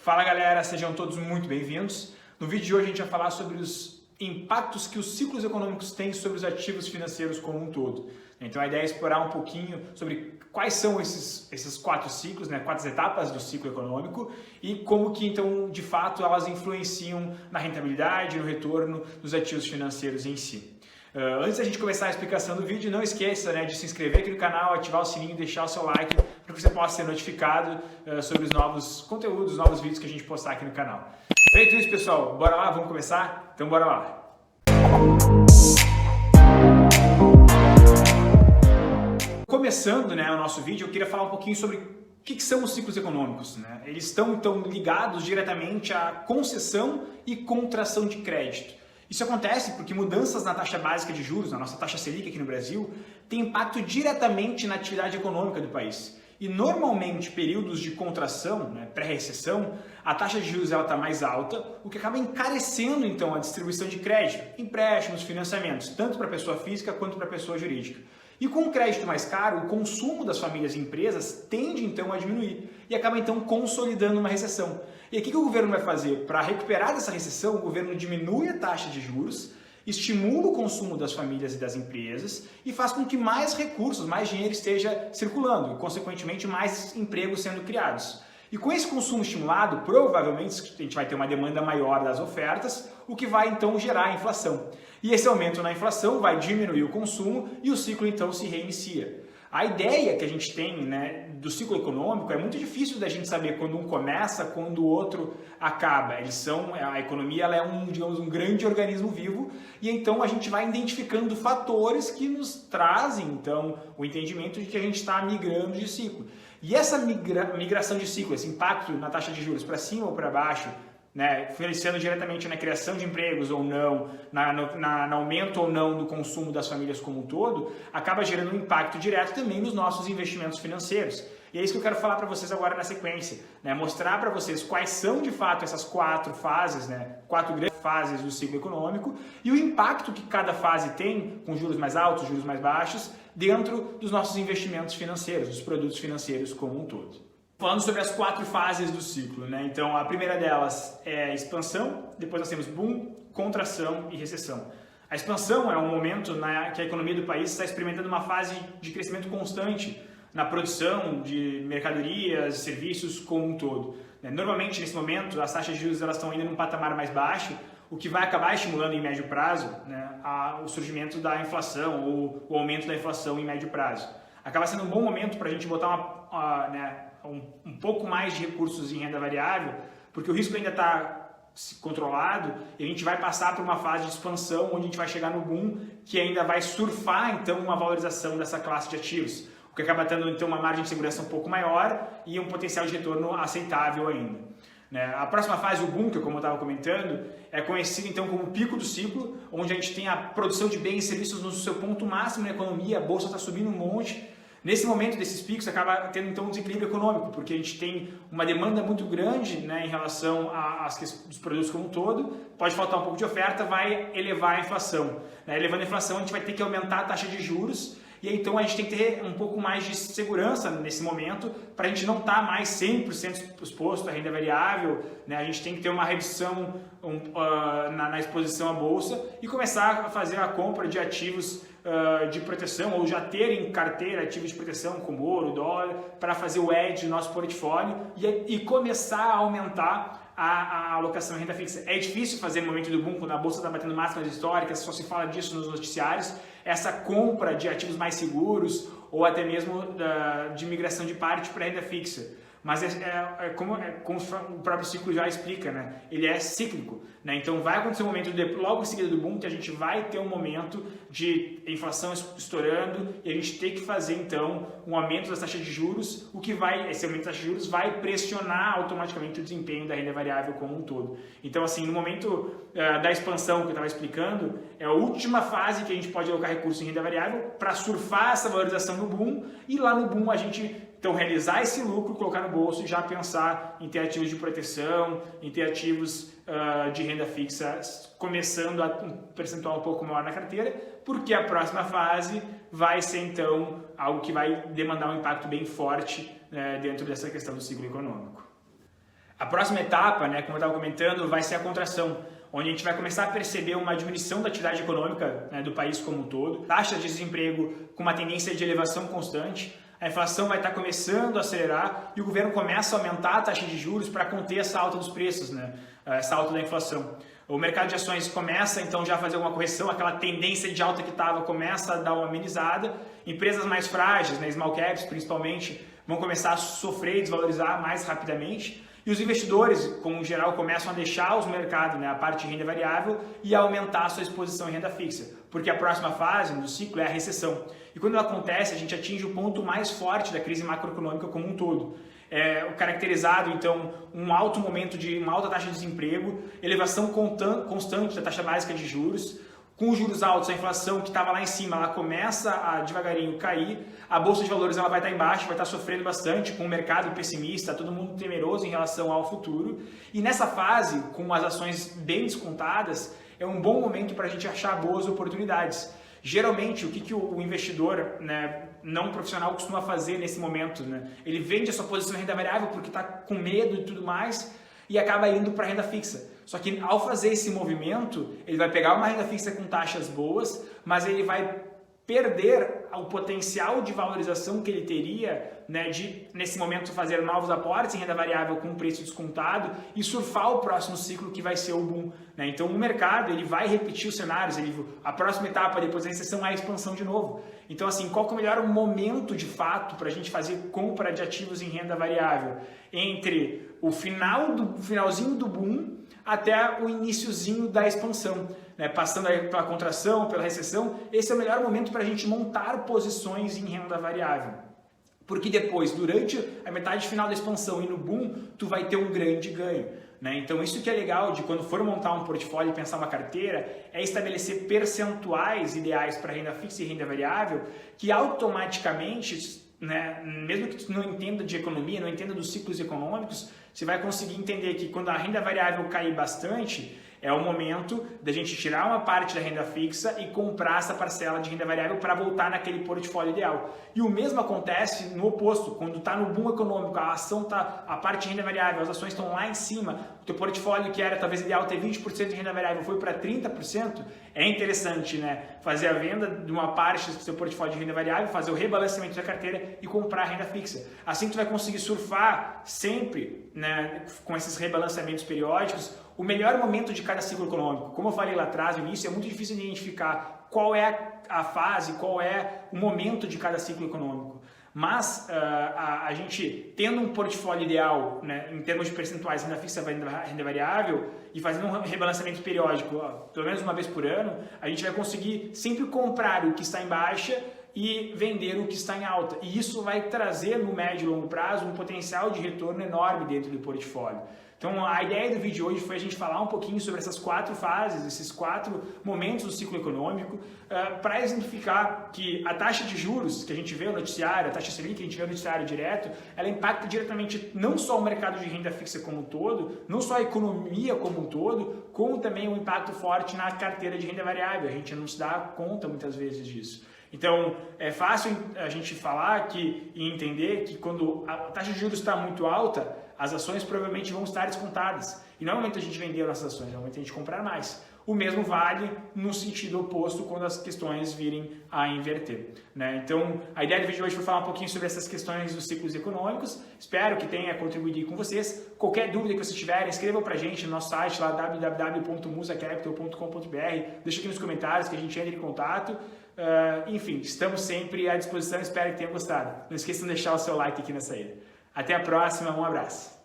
Fala galera, sejam todos muito bem-vindos. No vídeo de hoje a gente vai falar sobre os impactos que os ciclos econômicos têm sobre os ativos financeiros como um todo. Então a ideia é explorar um pouquinho sobre quais são esses quatro ciclos, quatro etapas do ciclo econômico e como que então de fato elas influenciam na rentabilidade, no retorno dos ativos financeiros em si. Antes da gente começar a explicação do vídeo, não esqueça de se inscrever aqui no canal, ativar o sininho e deixar o seu like para que você possa ser notificado sobre os novos conteúdos, os novos vídeos que a gente postar aqui no canal. Feito isso, pessoal, bora lá, vamos começar? Então bora lá! Começando o nosso vídeo, eu queria falar um pouquinho sobre o que são os ciclos econômicos. Eles estão então ligados diretamente à concessão e contração de crédito. Isso acontece porque mudanças na taxa básica de juros, na nossa taxa Selic aqui no Brasil, têm impacto diretamente na atividade econômica do país. E normalmente, períodos de contração, pré-recessão, a taxa de juros está mais alta, o que acaba encarecendo então a distribuição de crédito, empréstimos, financiamentos, tanto para a pessoa física quanto para a pessoa jurídica. E com o crédito mais caro, o consumo das famílias e empresas tende então a diminuir e acaba então consolidando uma recessão. E aqui o que o governo vai fazer? Para recuperar dessa recessão, o governo diminui a taxa de juros, estimula o consumo das famílias e das empresas e faz com que mais recursos, mais dinheiro esteja circulando e, consequentemente, mais empregos sendo criados. E com esse consumo estimulado, provavelmente a gente vai ter uma demanda maior das ofertas, o que vai então gerar a inflação. E esse aumento na inflação vai diminuir o consumo e o ciclo então se reinicia. A ideia que a gente tem do ciclo econômico é muito difícil da gente saber quando um começa, quando o outro acaba. A economia ela é um grande organismo vivo e então a gente vai identificando fatores que nos trazem então o entendimento de que a gente está migrando de ciclo. E essa migração de ciclo, esse impacto na taxa de juros para cima ou para baixo, influenciando diretamente na criação de empregos ou não, no aumento ou não do consumo das famílias como um todo, acaba gerando um impacto direto também nos nossos investimentos financeiros. E é isso que eu quero falar para vocês agora na sequência, mostrar para vocês quais são de fato essas quatro fases, quatro grandes fases do ciclo econômico e o impacto que cada fase tem, com juros mais altos, juros mais baixos, dentro dos nossos investimentos financeiros, dos produtos financeiros como um todo. Falando sobre as quatro fases do ciclo, então a primeira delas é a expansão, depois nós temos boom, contração e recessão. A expansão é um momento que a economia do país está experimentando uma fase de crescimento constante na produção de mercadorias, serviços como um todo. Normalmente nesse momento as taxas de juros elas estão indo num patamar mais baixo, o que vai acabar estimulando em médio prazo o surgimento da inflação ou o aumento da inflação em médio prazo. Acaba sendo um bom momento para a gente botar um pouco mais de recursos em renda variável, porque o risco ainda está controlado e a gente vai passar por uma fase de expansão onde a gente vai chegar no boom que ainda vai surfar então uma valorização dessa classe de ativos, o que acaba tendo então uma margem de segurança um pouco maior e um potencial de retorno aceitável ainda. A próxima fase, o boom, que como eu estava comentando, é conhecido então como o pico do ciclo, onde a gente tem a produção de bens e serviços no seu ponto máximo na economia, a bolsa está subindo um monte. Nesse momento desses picos acaba tendo então um desequilíbrio econômico, porque a gente tem uma demanda muito grande em relação aos produtos como um todo, pode faltar um pouco de oferta, vai elevar a inflação. Elevando a inflação a gente vai ter que aumentar a taxa de juros e então a gente tem que ter um pouco mais de segurança nesse momento para a gente não estar mais 100% exposto à renda variável, a gente tem que ter uma redução na exposição à bolsa e começar a fazer a compra de ativos de proteção ou já ter em carteira ativos de proteção como ouro, dólar, para fazer o hedge do nosso portfólio e começar a aumentar a alocação em renda fixa. É difícil fazer no momento do boom, quando a bolsa está batendo máximas históricas, só se fala disso nos noticiários, essa compra de ativos mais seguros ou até mesmo de migração de parte para renda fixa. Mas como o próprio ciclo já explica, ele é cíclico. Então vai acontecer um momento logo em seguida do boom que a gente vai ter um momento de inflação estourando e a gente tem que fazer então um aumento das taxas de juros, esse aumento das taxas de juros vai pressionar automaticamente o desempenho da renda variável como um todo. Então assim, no momento da expansão que eu estava explicando, é a última fase que a gente pode alocar recursos em renda variável para surfar essa valorização no boom e lá no boom a gente então realizar esse lucro, colocar no bolso e já pensar em ter ativos de proteção, em ter ativos de renda fixa, começando a um percentual um pouco maior na carteira, porque a próxima fase vai ser então algo que vai demandar um impacto bem forte dentro dessa questão do ciclo econômico. A próxima etapa, né, como eu estava comentando, vai ser a contração, onde a gente vai começar a perceber uma diminuição da atividade econômica, né, do país como um todo, taxa de desemprego com uma tendência de elevação constante, a inflação vai estar começando a acelerar e o governo começa a aumentar a taxa de juros para conter essa alta dos preços, né, essa alta da inflação. O mercado de ações começa então já a fazer uma correção, aquela tendência de alta que estava começa a dar uma amenizada. Empresas mais frágeis, né, small caps principalmente, vão começar a sofrer e desvalorizar mais rapidamente. E os investidores, como em geral, começam a deixar os mercados, né, a parte de renda variável e a aumentar a sua exposição em renda fixa, porque a próxima fase do ciclo é a recessão. E quando ela acontece, a gente atinge o ponto mais forte da crise macroeconômica como um todo. É caracterizado, então, um alto momento de uma alta taxa de desemprego, elevação constante da taxa básica de juros. Com os juros altos, a inflação que estava lá em cima, ela começa a devagarinho cair, a bolsa de valores ela vai estar embaixo, vai estar sofrendo bastante, com o mercado pessimista, todo mundo temeroso em relação ao futuro. E nessa fase, com as ações bem descontadas, é um bom momento para a gente achar boas oportunidades. Geralmente, o que o investidor, né, não profissional costuma fazer nesse momento? Né? Ele vende a sua posição em renda variável porque está com medo e tudo mais e acaba indo para a renda fixa. Só que ao fazer esse movimento, ele vai pegar uma renda fixa com taxas boas, mas ele vai perder o potencial de valorização que ele teria, né, de, nesse momento, fazer novos aportes em renda variável com preço descontado e surfar o próximo ciclo que vai ser o boom. Né? Então o mercado ele vai repetir os cenários, a próxima etapa depois da recessão é a expansão de novo. Então assim, qual que é o melhor momento de fato para a gente fazer compra de ativos em renda variável? Entre o finalzinho do boom até o iniciozinho da expansão, né? Passando aí pela contração, pela recessão, esse é o melhor momento para a gente montar posições em renda variável. Porque depois, durante a metade final da expansão e no boom, tu vai ter um grande ganho. Né? Então isso que é legal de quando for montar um portfólio e pensar uma carteira, é estabelecer percentuais ideais para renda fixa e renda variável, que automaticamente, né, mesmo que tu não entenda de economia, não entenda dos ciclos econômicos, você vai conseguir entender que quando a renda variável cair bastante, é o momento da gente tirar uma parte da renda fixa e comprar essa parcela de renda variável para voltar naquele portfólio ideal. E o mesmo acontece no oposto, quando está no boom econômico, a parte de renda variável, as ações estão lá em cima, o teu portfólio que era talvez ideal ter 20% de renda variável foi para 30%, é interessante, né, fazer a venda de uma parte do seu portfólio de renda variável, fazer o rebalanceamento da carteira e comprar a renda fixa. Assim tu vai conseguir surfar sempre, né, com esses rebalanceamentos periódicos, o melhor momento de cada ciclo econômico. Como eu falei lá atrás, no início, é muito difícil de identificar qual é a fase, qual é o momento de cada ciclo econômico. Mas a gente, tendo um portfólio ideal, né, em termos de percentuais, renda fixa, renda variável, e fazendo um rebalanceamento periódico, pelo menos uma vez por ano, a gente vai conseguir sempre comprar o que está em baixa e vender o que está em alta. E isso vai trazer, no médio e longo prazo, um potencial de retorno enorme dentro do portfólio. Então a ideia do vídeo hoje foi a gente falar um pouquinho sobre essas 4 fases, esses 4 momentos do ciclo econômico, para exemplificar que a taxa de juros que a gente vê no noticiário, a taxa Selic que a gente vê no noticiário direto, ela impacta diretamente não só o mercado de renda fixa como um todo, não só a economia como um todo, como também um impacto forte na carteira de renda variável. A gente não se dá conta muitas vezes disso. Então, é fácil a gente falar e entender que quando a taxa de juros está muito alta, as ações provavelmente vão estar descontadas. E não é o momento a gente vender nossas ações, é o momento a gente comprar mais. O mesmo vale no sentido oposto quando as questões virem a inverter. Né? Então, a ideia do vídeo de hoje foi falar um pouquinho sobre essas questões dos ciclos econômicos. Espero que tenha contribuído com vocês. Qualquer dúvida que vocês tiverem, escrevam para a gente no nosso site lá www.musacapital.com.br. Deixa aqui nos comentários que a gente entre em contato. Enfim, estamos sempre à disposição. Espero que tenham gostado. Não esqueçam de deixar o seu like aqui na saída. Até a próxima, um abraço.